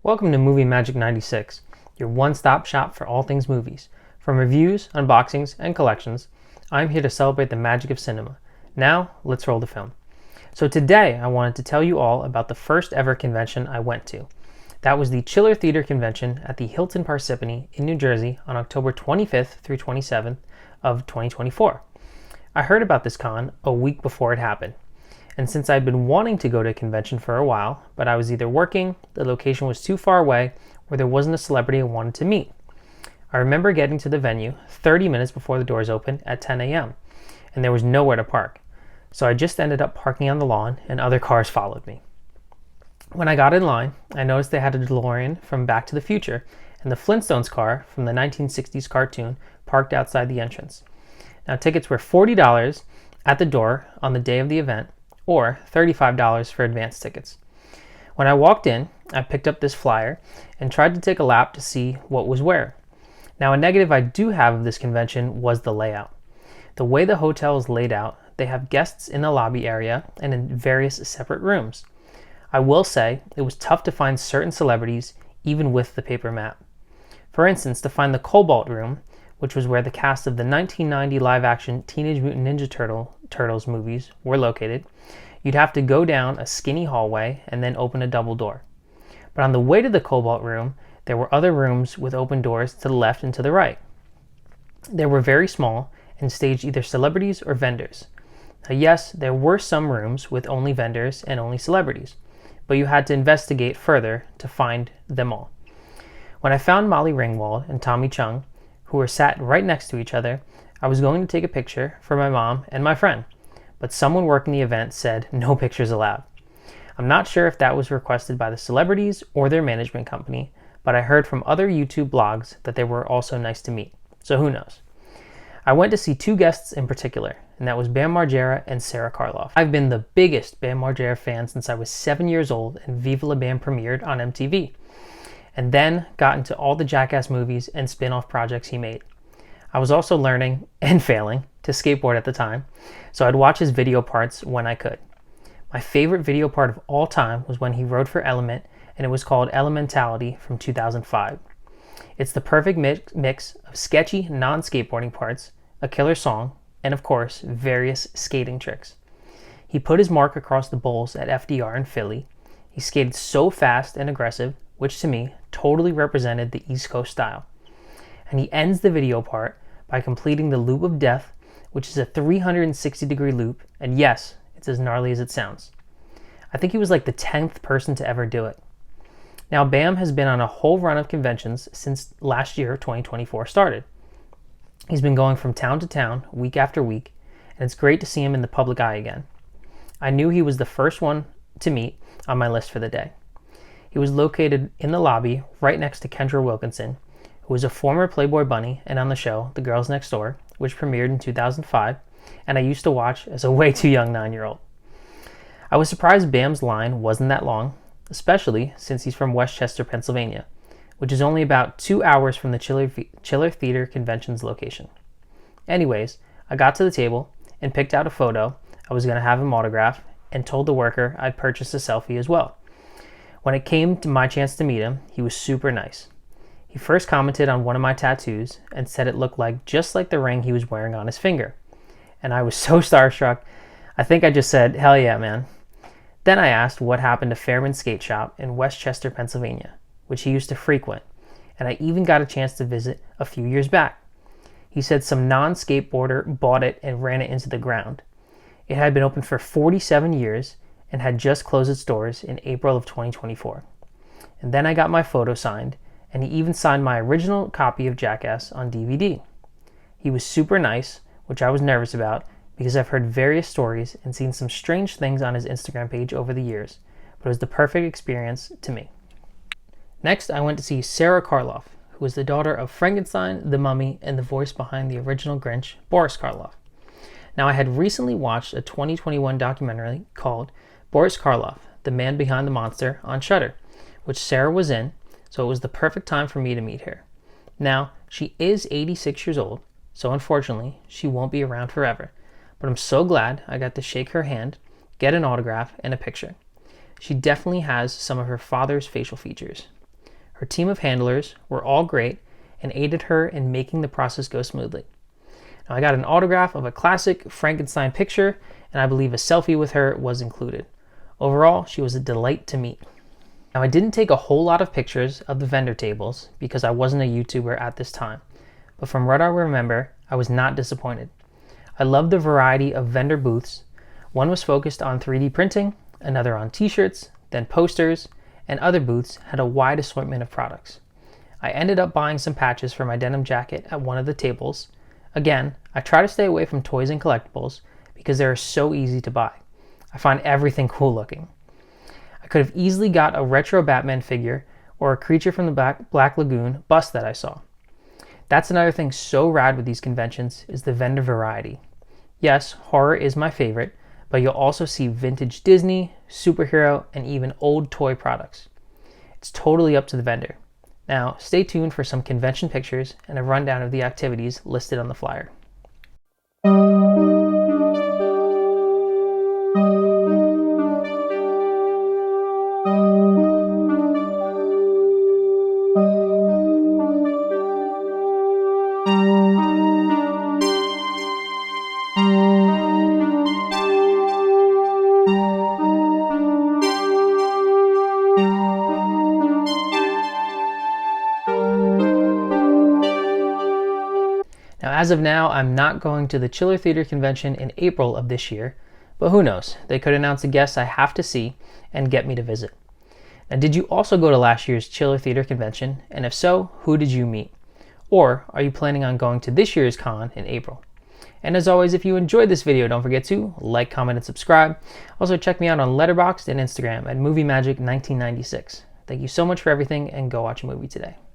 Welcome to Movie Magic 96, your one-stop shop for all things movies. From reviews, unboxings, and collections, I'm here to celebrate the magic of cinema. Now, let's roll the film. So today, I wanted to tell you all about the first ever convention I went to. That was the Chiller Theater Convention at the Hilton Parsippany in New Jersey on October 25th through 27th of 2024. I heard about this con a week before it happened. And since I'd been wanting to go to a convention for a while, but I was either working, the location was too far away, or there wasn't a celebrity I wanted to meet. I remember getting to the venue 30 minutes before the doors opened at 10 a.m., and there was nowhere to park. So I just ended up parking on the lawn, and other cars followed me. When I got in line, I noticed they had a DeLorean from Back to the Future, and the Flintstones car from the 1960s cartoon parked outside the entrance. Now, tickets were $40 at the door on the day of the event, or $35 for advance tickets. When I walked in, I picked up this flyer and tried to take a lap to see what was where. Now, a negative I do have of this convention was the layout. The way the hotel is laid out, they have guests in the lobby area and in various separate rooms. I will say it was tough to find certain celebrities even with the paper map. For instance, to find the Cobalt room, which was where the cast of the 1990 live-action Teenage Mutant Ninja Turtles movies were located, you'd have to go down a skinny hallway and then open a double door. But on the way to the Cobalt room, there were other rooms with open doors to the left and to the right. They were very small and staged either celebrities or vendors. Now, yes, there were some rooms with only vendors and only celebrities, but you had to investigate further to find them all. When I found Molly Ringwald and Tommy Chung, who were sat right next to each other, I was going to take a picture for my mom and my friend, but someone working the event said no pictures allowed. I'm not sure if that was requested by the celebrities or their management company, but I heard from other YouTube blogs that they were also nice to meet, so who knows. I went to see two guests in particular, and that was Bam Margera and Sara Karloff. I've been the biggest Bam Margera fan since I was 7 years old and Viva La Bam premiered on MTV, and then got into all the Jackass movies and spin-off projects he made. I was also learning, and failing, to skateboard at the time, so I'd watch his video parts when I could. My favorite video part of all time was when he rode for Element, and it was called Elementality from 2005. It's the perfect mix of sketchy, non-skateboarding parts, a killer song, and of course, various skating tricks. He put his mark across the bowls at FDR in Philly. He skated so fast and aggressive, which to me totally represented the East Coast style. And he ends the video part by completing the Loop of Death, which is a 360-degree loop, and yes, it's as gnarly as it sounds. I think he was like the 10th person to ever do it. Now, Bam has been on a whole run of conventions since last year, 2024, started. He's been going from town to town, week after week, and it's great to see him in the public eye again. I knew he was the first one to meet on my list for the day. He was located in the lobby right next to Kendra Wilkinson, who was a former Playboy bunny and on the show The Girls Next Door, which premiered in 2005, and I used to watch as a way too young 9-year-old. I was surprised Bam's line wasn't that long, especially since he's from Westchester, Pennsylvania, which is only about 2 hours from the Chiller Theater Convention's location. Anyways, I got to the table and picked out a photo I was going to have him autograph and told the worker I'd purchase a selfie as well. When it came to my chance to meet him, he was super nice. He first commented on one of my tattoos and said it looked just like the ring he was wearing on his finger. And I was so starstruck, I think I just said, "Hell yeah, man." Then I asked what happened to Fairman's Skate Shop in Westchester, Pennsylvania, which he used to frequent, and I even got a chance to visit a few years back. He said some non-skateboarder bought it and ran it into the ground. It had been open for 47 years and had just closed its doors in April of 2024. And then I got my photo signed, and he even signed my original copy of Jackass on DVD. He was super nice, which I was nervous about because I've heard various stories and seen some strange things on his Instagram page over the years, but it was the perfect experience to me. Next, I went to see Sara Karloff, who was the daughter of Frankenstein, the Mummy, and the voice behind the original Grinch, Boris Karloff. Now, I had recently watched a 2021 documentary called Boris Karloff, the Man Behind the Monster, on Shudder, which Sara was in, so it was the perfect time for me to meet her. Now, she is 86 years old, so unfortunately, she won't be around forever, but I'm so glad I got to shake her hand, get an autograph, and a picture. She definitely has some of her father's facial features. Her team of handlers were all great and aided her in making the process go smoothly. Now, I got an autograph of a classic Frankenstein picture, and I believe a selfie with her was included. Overall, she was a delight to meet. Now, I didn't take a whole lot of pictures of the vendor tables because I wasn't a YouTuber at this time, but from what I remember, I was not disappointed. I loved the variety of vendor booths. One was focused on 3D printing, another on t-shirts, then posters, and other booths had a wide assortment of products. I ended up buying some patches for my denim jacket at one of the tables. Again, I try to stay away from toys and collectibles because they are so easy to buy. I find everything cool looking. I could have easily got a retro Batman figure or a creature from the Black Lagoon bust that I saw. That's another thing so rad with these conventions is the vendor variety. Yes, horror is my favorite, but you'll also see vintage Disney, superhero, and even old toy products. It's totally up to the vendor. Now, stay tuned for some convention pictures and a rundown of the activities listed on the flyer. Now, as of now, I'm not going to the Chiller Theater Convention in April of this year, but who knows? They could announce a guest I have to see and get me to visit. Now, did you also go to last year's Chiller Theater Convention? And if so, who did you meet? Or are you planning on going to this year's con in April? And as always, if you enjoyed this video, don't forget to like, comment, and subscribe. Also, check me out on Letterboxd and Instagram at MovieMagic1996. Thank you so much for everything, and go watch a movie today.